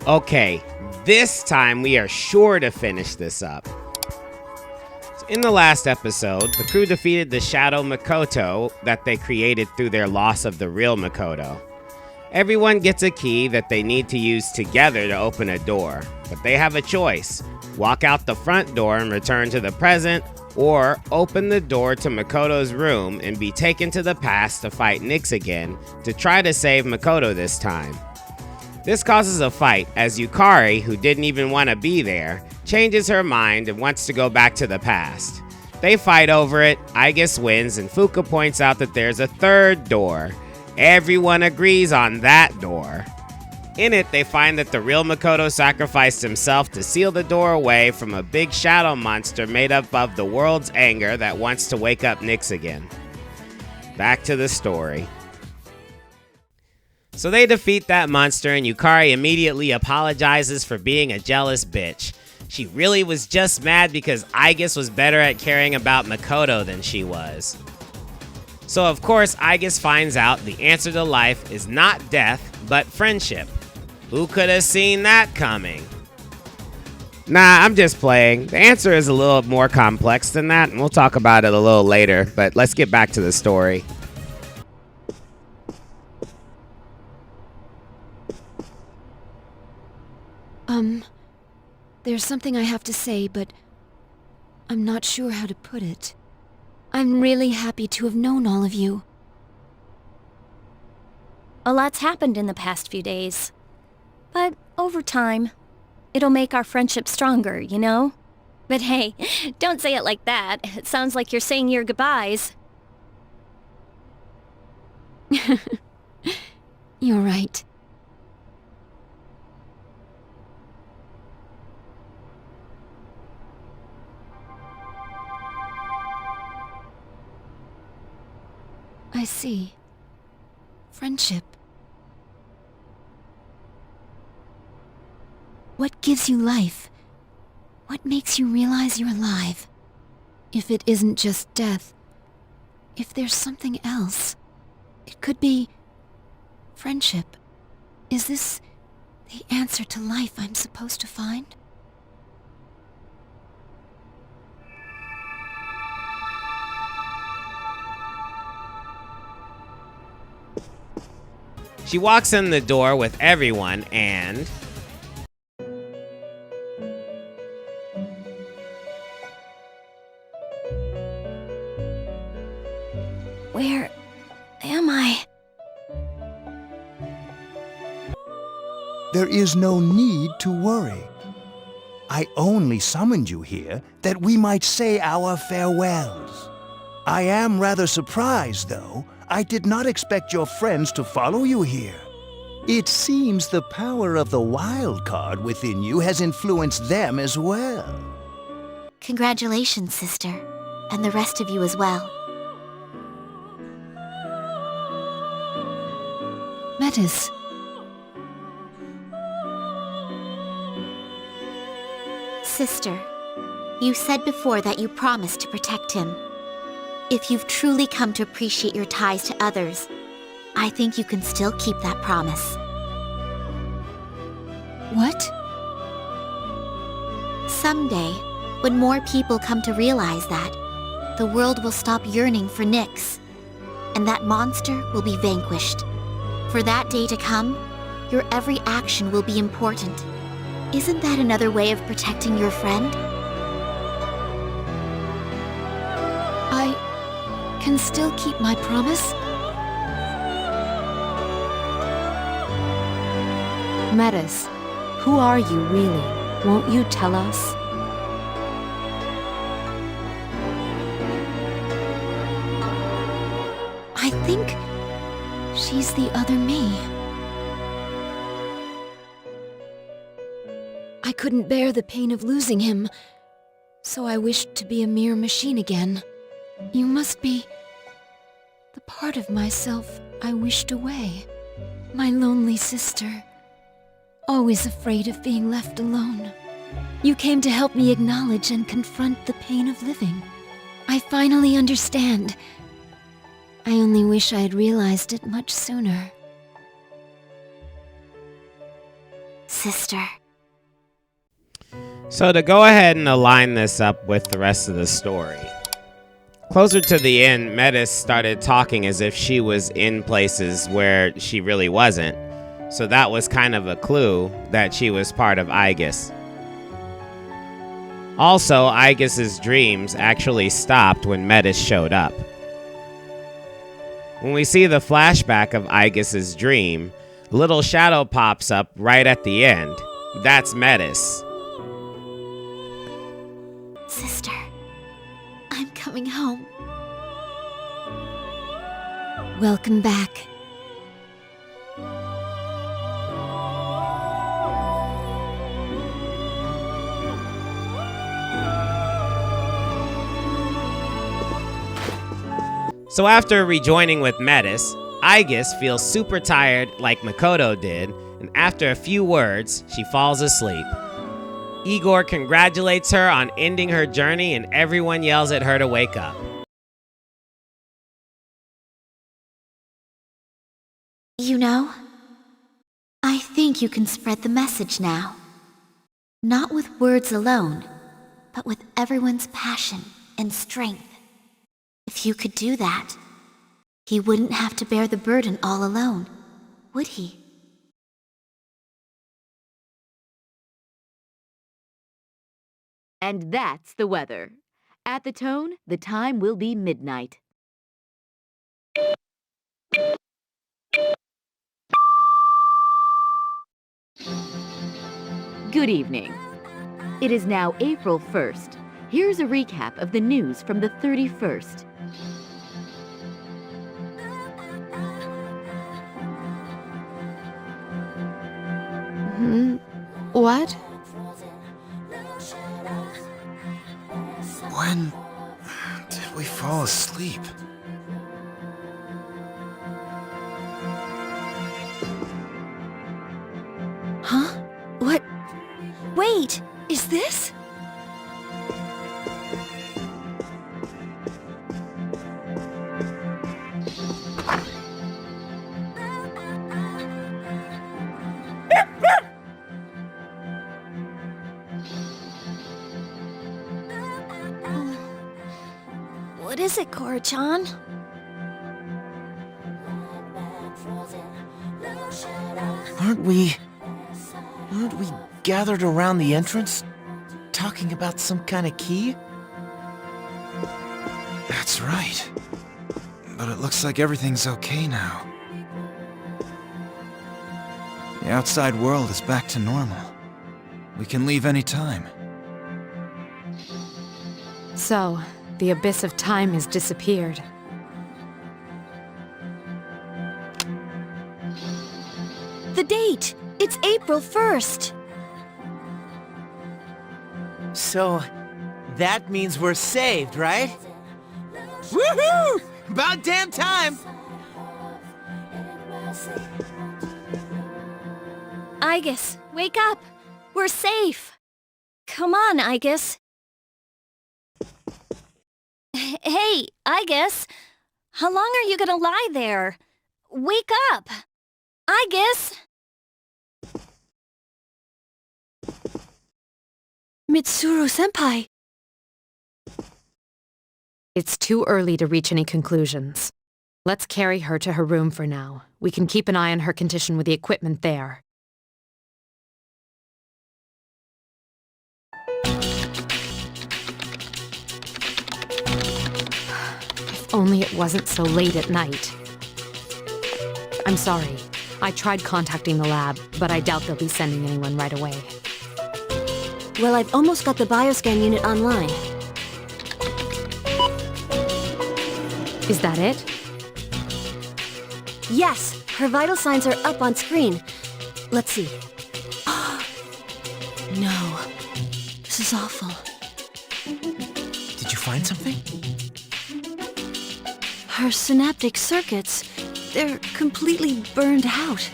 Okay, this time we are sure to finish this up. In the last episode, the crew defeated the shadow Makoto that they created through their loss of the real Makoto. Everyone gets a key that they need to use together to open a door, but they have a choice: walk out the front door and return to the present, or open the door to Makoto's room and be taken to the past to fight Nyx again to try to save Makoto this time. This causes a fight as Yukari, who didn't even want to be there, changes her mind and wants to go back to the past. They fight over it, Aigis wins, and Fuka points out that there's a third door. Everyone agrees on that door. In it, they find that the real Makoto sacrificed himself to seal the door away from a big shadow monster made up of the world's anger that wants to wake up Nyx again. Back to the story. So they defeat that monster and Yukari immediately apologizes for being a jealous bitch. She really was just mad because Aigis was better at caring about Makoto than she was. So of course Aigis finds out the answer to life is not death, but friendship. Who could have seen that coming? Nah, I'm just playing. The answer is a little more complex than that, and we'll talk about it a little later, but let's get back to the story. There's something I have to say, but I'm not sure how to put it. I'm really happy to have known all of you. A lot's happened in the past few days. But over time, it'll make our friendship stronger, you know? But hey, don't say it like that. It sounds like you're saying your goodbyes. You're right. I see. Friendship. What gives you life? What makes you realize you're alive? If it isn't just death, if there's something else, it could be friendship. Is this the answer to life I'm supposed to find? She walks in the door with everyone and... Where am I? There is no need to worry. I only summoned you here that we might say our farewells. I am rather surprised, though. I did not expect your friends to follow you here. It seems the power of the wild card within you has influenced them as well. Congratulations, sister, and the rest of you as well. Metis. Sister, you said before that you promised to protect him. If you've truly come to appreciate your ties to others, I think you can still keep that promise. What? Someday, when more people come to realize that, the world will stop yearning for Nyx, and that monster will be vanquished. For that day to come, your every action will be important. Isn't that another way of protecting your friend? I can still keep my promise? Metis, who are you really? Won't you tell us? I think she's the other me. I couldn't bear the pain of losing him, so I wished to be a mere machine again. You must be the part of myself I wished away. My lonely sister, always afraid of being left alone. You came to help me acknowledge and confront the pain of living. I finally understand. I only wish I had realized it much sooner. sister. So to go ahead and align this up with the rest of the story. Closer to the end, Metis started talking as if she was in places where she really wasn't. So that was kind of a clue that she was part of Aigis. Also, Aigis' dreams actually stopped when Metis showed up. When we see the flashback of Aigis' dream, a little shadow pops up right at the end. That's Metis. Sister, I'm coming home. Welcome back. So after rejoining with Metis, Aigis feels super tired like Makoto did, and after a few words, she falls asleep. Igor congratulates her on ending her journey, and everyone yells at her to wake up. You know, I think you can spread the message now. Not with words alone, but with everyone's passion and strength. If you could do that, he wouldn't have to bear the burden all alone, would he? And that's the weather. At the tone, the time will be midnight. Good evening. It is now April 1st. Here's a recap of the news from the 31st. What? When did we fall asleep? Huh? What? Wait, is this? What is it, Kora-chan? Aren't we gathered around the entrance, talking about some kind of key? That's right. But it looks like everything's okay now. The outside world is back to normal. We can leave any time. So, the abyss of time has disappeared. The date! It's April 1st! So, that means we're saved, right? Woohoo! About damn time! Aigis, wake up! We're safe! Come on, Aigis. Hey, Aigis! How long are you gonna lie there? Wake up! Aigis! Mitsuru-senpai! It's too early to reach any conclusions. Let's carry her to her room for now. We can keep an eye on her condition with the equipment there. If only it wasn't so late at night. I'm sorry. I tried contacting the lab, but I doubt they'll be sending anyone right away. Well, I've almost got the bioscan unit online. Is that it? Yes, her vital signs are up on screen. Let's see. No. This is awful. Did you find something? Her synaptic circuits, they're completely burned out.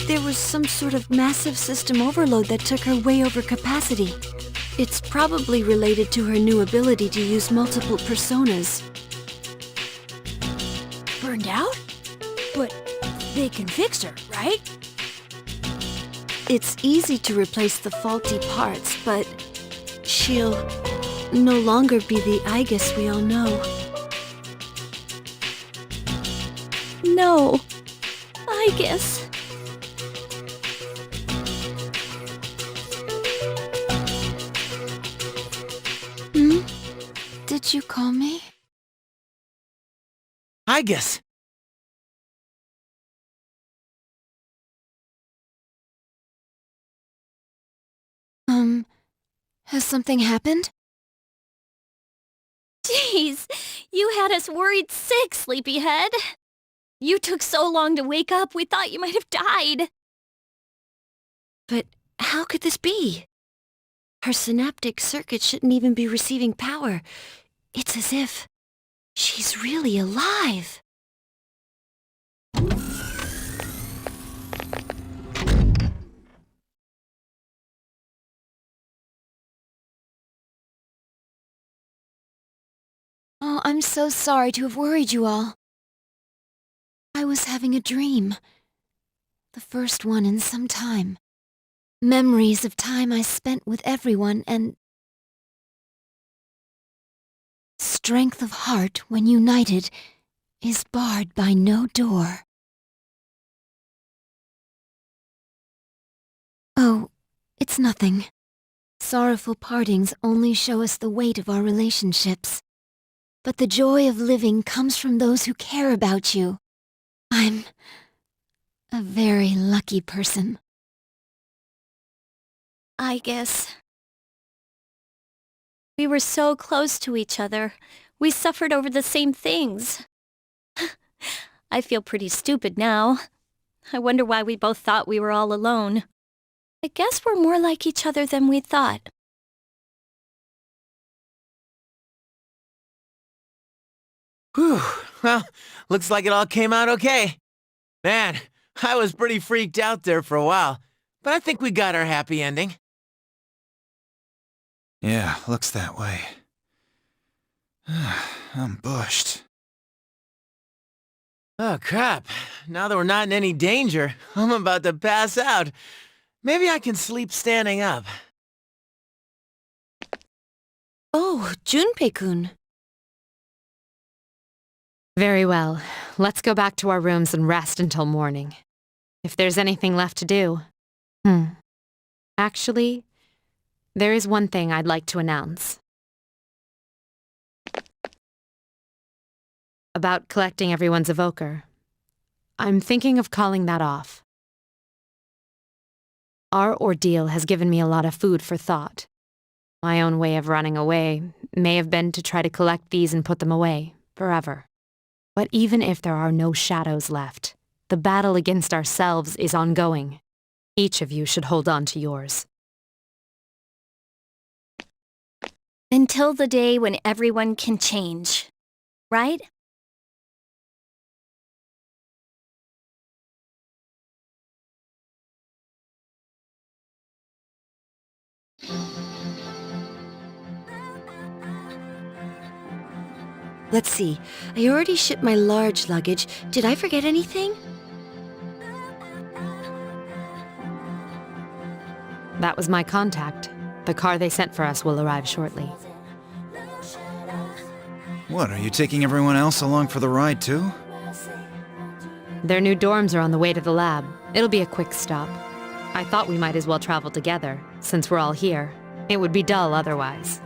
There was some sort of massive system overload that took her way over capacity. It's probably related to her new ability to use multiple personas. Burned out? But they can fix her, right? It's easy to replace the faulty parts, but she'll no longer be the Aigis we all know. No. Aigis. Did you call me? Aigis! Has something happened? Jeez, you had us worried sick, sleepyhead. You took so long to wake up, we thought you might have died. But how could this be? Her synaptic circuit shouldn't even be receiving power. It's as if she's really alive. Oh, I'm so sorry to have worried you all. I was having a dream. The first one in some time. Memories of time I spent with everyone and strength of heart when united is barred by no door. Oh, it's nothing. Sorrowful partings only show us the weight of our relationships. But the joy of living comes from those who care about you. I'm a very lucky person. Aigis. We were so close to each other. We suffered over the same things. I feel pretty stupid now. I wonder why we both thought we were all alone. I guess we're more like each other than we thought. Whew. Well, looks like it all came out okay. Man, I was pretty freaked out there for a while, but I think we got our happy ending. Yeah, looks that way. I'm bushed. Oh, crap. Now that we're not in any danger, I'm about to pass out. Maybe I can sleep standing up. Oh, Junpei-kun. Very well. Let's go back to our rooms and rest until morning. If there's anything left to do. Actually, there is one thing I'd like to announce. About collecting everyone's evoker. I'm thinking of calling that off. Our ordeal has given me a lot of food for thought. My own way of running away may have been to try to collect these and put them away, forever. But even if there are no shadows left, the battle against ourselves is ongoing. Each of you should hold on to yours. Until the day when everyone can change, right? Let's see. I already shipped my large luggage. Did I forget anything? That was my contact. The car they sent for us will arrive shortly. What, are you taking everyone else along for the ride too? Their new dorms are on the way to the lab. It'll be a quick stop. I thought we might as well travel together, since we're all here. It would be dull otherwise.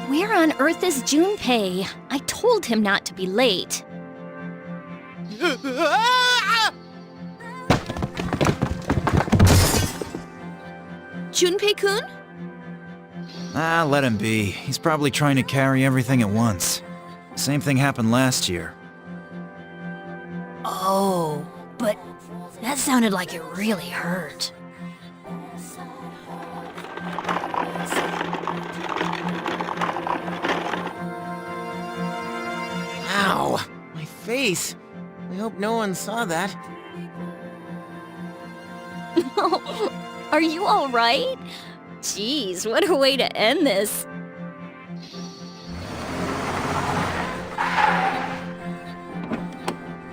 Where on earth is Junpei? I told him not to be late. Junpei-kun? Let him be. He's probably trying to carry everything at once. Same thing happened last year. Oh, but that sounded like it really hurt. Ow! My face! I hope no one saw that. Are you all right? Jeez, what a way to end this.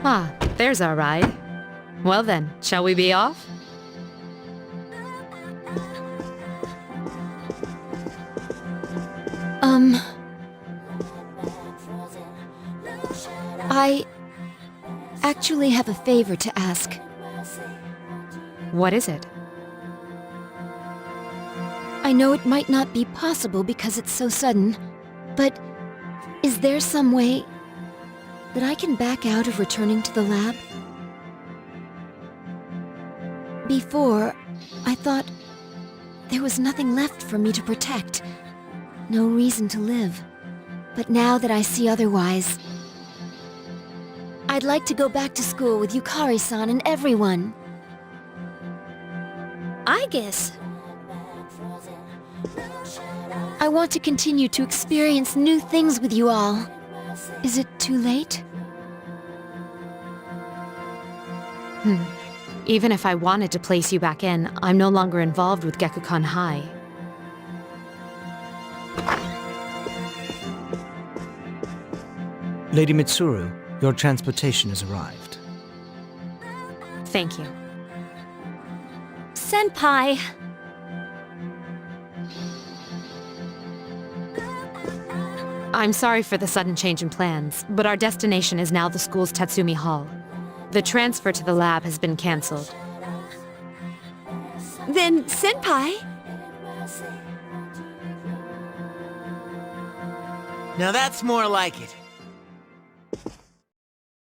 Ah, there's our ride. Well then, shall we be off? I actually have a favor to ask. What is it? I know it might not be possible because it's so sudden, but is there some way that I can back out of returning to the lab? Before, I thought there was nothing left for me to protect, no reason to live. But now that I see otherwise, I'd like to go back to school with Yukari-san and everyone. Aigis. I want to continue to experience new things with you all. Is it too late? Even if I wanted to place you back in, I'm no longer involved with Gekukan High. Lady Mitsuru, your transportation has arrived. Thank you. Senpai. I'm sorry for the sudden change in plans, but our destination is now the school's Tatsumi Hall. The transfer to the lab has been cancelled. Then, Senpai? Now that's more like it.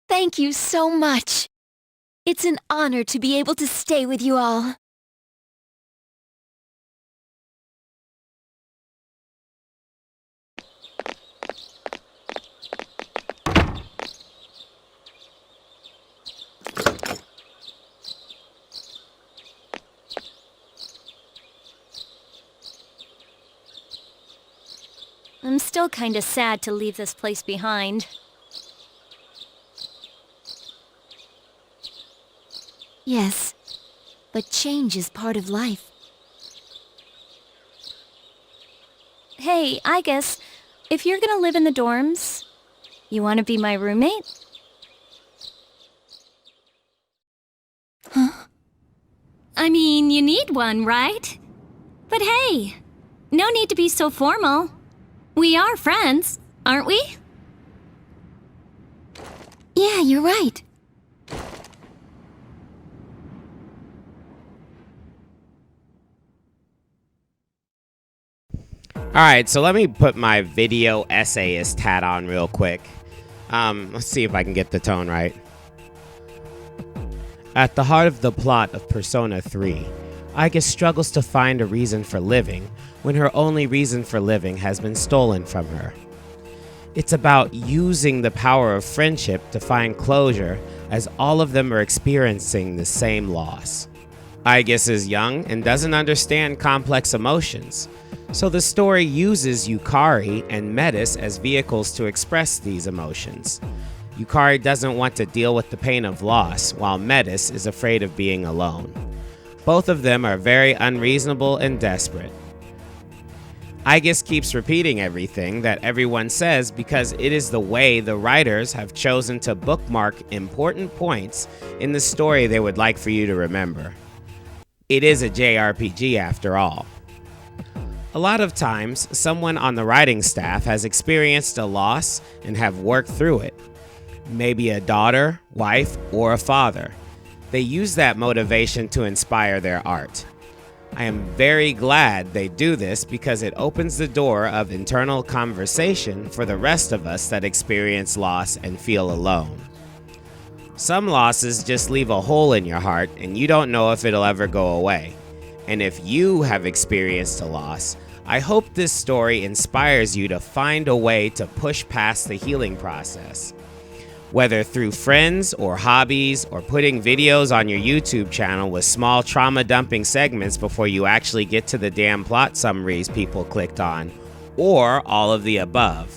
Thank you so much. It's an honor to be able to stay with you all. I'm still kinda sad to leave this place behind. Yes, but change is part of life. Hey, Aigis, if you're gonna live in the dorms, you wanna be my roommate? Huh? I mean, you need one, right? But hey, no need to be so formal. We are friends, aren't we? Yeah, you're right. Alright, so let me put my video essayist hat on real quick. Let's see if I can get the tone right. At the heart of the plot of Persona 3, Aigis struggles to find a reason for living when her only reason for living has been stolen from her. It's about using the power of friendship to find closure, as all of them are experiencing the same loss. Aigis is young and doesn't understand complex emotions, so the story uses Yukari and Metis as vehicles to express these emotions. Yukari doesn't want to deal with the pain of loss, while Metis is afraid of being alone. Both of them are very unreasonable and desperate. Aigis keeps repeating everything that everyone says because it is the way the writers have chosen to bookmark important points in the story they would like for you to remember. It is a JRPG after all. A lot of times, someone on the writing staff has experienced a loss and have worked through it. Maybe a daughter, wife, or a father. They use that motivation to inspire their art. I am very glad they do this because it opens the door of internal conversation for the rest of us that experience loss and feel alone. Some losses just leave a hole in your heart and you don't know if it'll ever go away. And if you have experienced a loss, I hope this story inspires you to find a way to push past the healing process. Whether through friends or hobbies or putting videos on your YouTube channel with small trauma dumping segments before you actually get to the damn plot summaries people clicked on, or all of the above.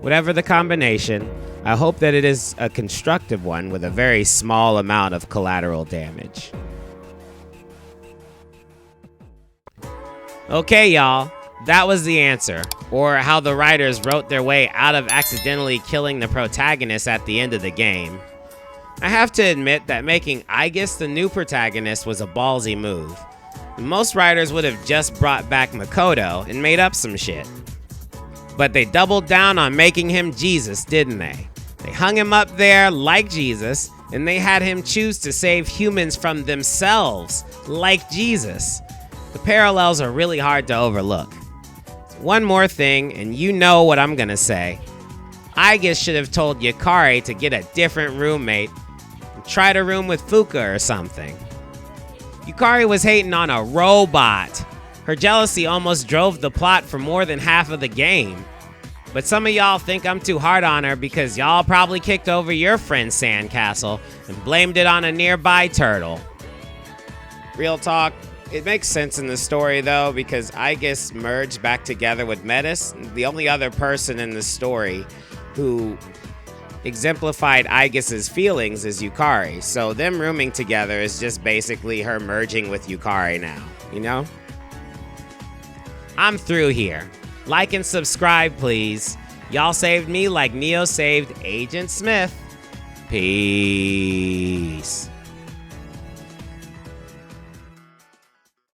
Whatever the combination, I hope that it is a constructive one with a very small amount of collateral damage. Okay, y'all. That was the answer, or how the writers wrote their way out of accidentally killing the protagonist at the end of the game. I have to admit that making Aigis the new protagonist was a ballsy move. Most writers would have just brought back Makoto and made up some shit. But they doubled down on making him Jesus, didn't they? They hung him up there like Jesus, and they had him choose to save humans from themselves, like Jesus. The parallels are really hard to overlook. One more thing, and you know what I'm gonna say. Aigis should have told Yukari to get a different roommate and try to room with Fuka or something. Yukari was hating on a robot. Her jealousy almost drove the plot for more than half of the game. But some of y'all think I'm too hard on her because y'all probably kicked over your friend's sandcastle and blamed it on a nearby turtle. Real talk, it makes sense in the story though because Aigis merged back together with Metis. The only other person in the story who exemplified Aigis' feelings is Yukari. So them rooming together is just basically her merging with Yukari now, you know? I'm through here. Like and subscribe, please. Y'all saved me like Neo saved Agent Smith. Peace.